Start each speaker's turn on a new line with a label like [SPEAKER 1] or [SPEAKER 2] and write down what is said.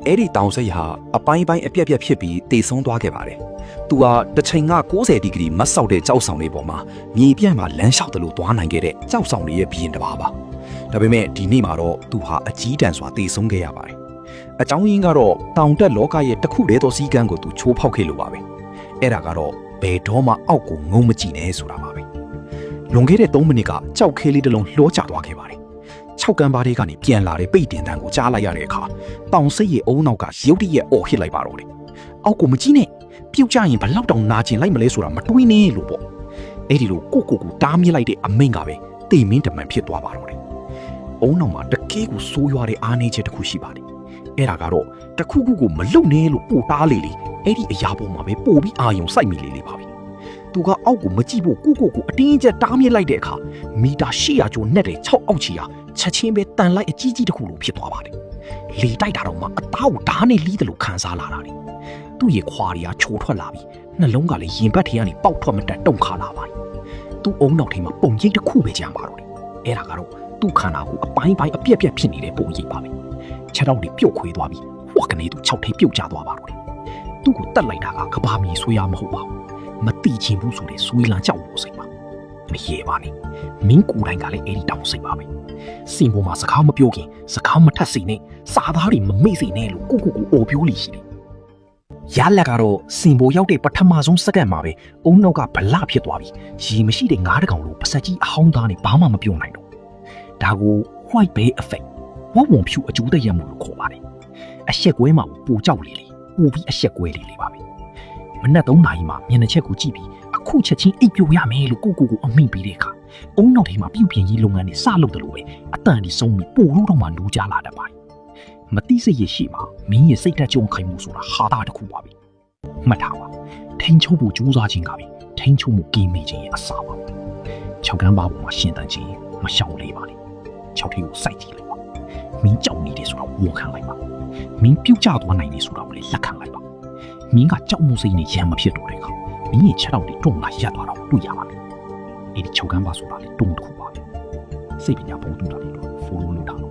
[SPEAKER 1] အဲ့ဒီတောင်စိတ်ဟာအပိုင်းပိုင်းအပြက်ပြက်ဖြစ်ပြီးတေဆုံးသွားခဲ့ပါတယ်။သူဟာတစ်ချိန်က90ဒီဂရီမတ်ဆောက်တဲ့ကြောက်ဆောင်လေးပေါ်မှာမြေပြန့်မှာလမ်းလျှောက်တယ်လို့သွားနိုင်ခဲ့တဲ့ကြောက်ဆောင်လေးရဲ့ဘီရင်တစ်ပါးပါ။ဒါပေမဲ့ဒီနေ့မှာတော့သူဟာအကြီးတန်းစွာတေဆုံးခဲ့ရပါတယ်။အကြောင်းရင်းကတော့တောင်တက်လောကရဲ့တစ်ခုတည်းသောစည်းကမ်းကိုသူချိုးဖောက်ခဲ့လို့ပါပဲ။အဲ့ဒါကတော့ဘယ်တော့မှအောက်ကိုငုံမကြည့်နဲ့ဆိုတာပါပဲ။လွန်ခဲ့တဲ့3မိနစ်ကကြောက်ခဲလေးတစ်လုံးလှောကျသွားခဲ့ပါတယ်6ကန်းပါးတွေကနေပြန်လာတဲ့ပိတ်တင်တန်းကိုကြားလိုက်ရတဲ့အခါတောင်စိတ်ရဲ့အုံနောက်ကရုတ်တရက်အော်ဟစ်လိုက်ပါတော့တယ်။အောက်ကိုမကြည့်နဲ့ပြုတ်ကြရင်ဘလောက်တောင်နာကျင်လိုက်မလဲဆိုတာမတွေးနဲ့လို့ပေါ့။အဲ့ဒီလိုကိုတားမြစ်လိုက်တဲ့အမိန့်ကပဲတိမ်မင်းတမန်ဖြစ်သွားပါတော့တယ်။အုံနောက်မှာတကယ်ကိုဆိုးရွားတဲ့အားနည်းချက်တစ်ခုရှိပါတယ်။အဲ့ဒါကတော့တခုခုကိုမလုံနဲ့လို့ပို့တားလေလေအဲ့ဒီအရာပေါ်မှာပဲပို့ပြီးအာယုံစိုက်မိလေပါပဲ။သူကအောက်ကိုမကြည့်ဖို့ကိုအတင်းကျပ်တားမြစ်လိုက်တဲ့အခါမီတာ800ကျော်နဲ့တဲ့6အောက်ချီဟာချက်ချင်းပဲတန်လိုက်အကြီးကြီးတစ်ခုလိုဖြစ်သွားပါတယ်။လေတိုက်တာတော့မှအသားကိုဓာတ်နဲ့လီးတယ်လို့ခံစားလာတာလေ။သူ့ရဲ့ခွာရီကချိုထွက်လာပြီးနှလုံးကလည်းရင်ဘတ်ထဲကနေပေါက်ထွက်မတက်တုန်ခါလာပါတယ်။သူ့အုံနောက်ထဲမှာပုံရိပ်တစ်ခုပဲကြံပါတော့တယ်။အဲ့ဒါကတော့သူ့ခန္ဓာကိုအပိုင်းပိုင်းအပြက်ပြက်ဖြစ်နေတဲ့ပုံရိပ်ပါပဲ။ခြေထောက်တွေပြုတ်ခွေသွားပြီးဟွက်ကနေသူ6ထိပ်ပြုတ်ကျသွားပါတော့တယ်။သူ့ကိုတတ်လိုက်တာကကဘာမီဆွေးရမဟုတ်ပါဘူး။မတိချင်ဘူးဆိုတဲ့ဆွေးလန်းကြောက်လို့စိတ်ပါ။မရေပါနဲ့။မင်းကိုယ်တိုင်ကလည်းအဲ့ဒီတောင်စိတ်ပါပဲ။စင်ပေါ်မှာစကားမပြောခင်စကားမထက်စေနဲ့စာသားတွေမမေ့စေနဲ့လို့ကိုအော်ပြောလိရှိတယ်။ရလက်ကတော့စင်ပေါ်ရောက်တဲ့ပထမဆုံးစက္ကန့်မှာပဲအုံနောက်ကဗလဖြစ်သွားပြီးရေမရှိတဲ့ငါးတကောင်လိုပါစက်ကြီးအဟောင်းသားနဲ့ဘာမှမပြောနိုင်တော့။ဒါကို white bear effect ဝဝုံဖြူအကျိုးသက်ရောက်မှုလို့ခေါ်ပါတယ်။အဆက်ကွဲမှာပူကြောက်လေပူပြီးအဆက်ကွဲလေပါပဲ။မနက်3နာရီမှာမျက်နှာချက်ကိုကြည့်ပြီးအခုချက်ချင်းအိပ်ပျော်ရမယ်လို့ကိုအမိန့်ပေးတဲ့အခါအုံနောက်ထဲမှာပြုပြင်ရေးလုပ်ငန်းတွေစလုပ်တယ်လို့ပဲအတန်ဒီဆုံးပြီးပို့လို့တော့မှလူကြလာတတ်ပါတယ်။မတိစိတ်ရရှိမှာမင်းရဲ့စိတ်ဓာတ်ကြုံခိုင်မှုဆိုတာဟာတာတစ်ခုပါပဲ။မှတ်ထားပါ။ထိန်ချုံဖို့ကြိုးစားခြင်းကပဲထိန်ချုံမှုကင်းမိခြင်းရဲ့အစာပါ။6ကန်းပါပေါ်မှာရှင်တန်ခြင်းမရှောင်လေးပါလေ။6ထိပ်ကိုစိုက်ကြည့်လိုက်ပါ။မင်းကြောက်နေတယ်ဆိုတာဝန်ခံလိုက်ပါ။မင်းပြုတ်ကျသွားနိုင်တယ်ဆိုတာကိုလည်းလက်ခံလိုက်ပါ။မင်းကကြောက်မှုစိတ်နဲ့ရံမဖြစ်တော့တဲ့အခါမင်းရဲ့ခြေထောက်တွေတွန်းလာရပ်သွားတော့တွေ့ရပါမယ်။အဲ့ဒီ6ကန်းပါဆိုတာလေတုံးတစ်ခုပါပဲစိတ်ပညာပုံတူတာလေးတော့ follow လုပ်ထားတော့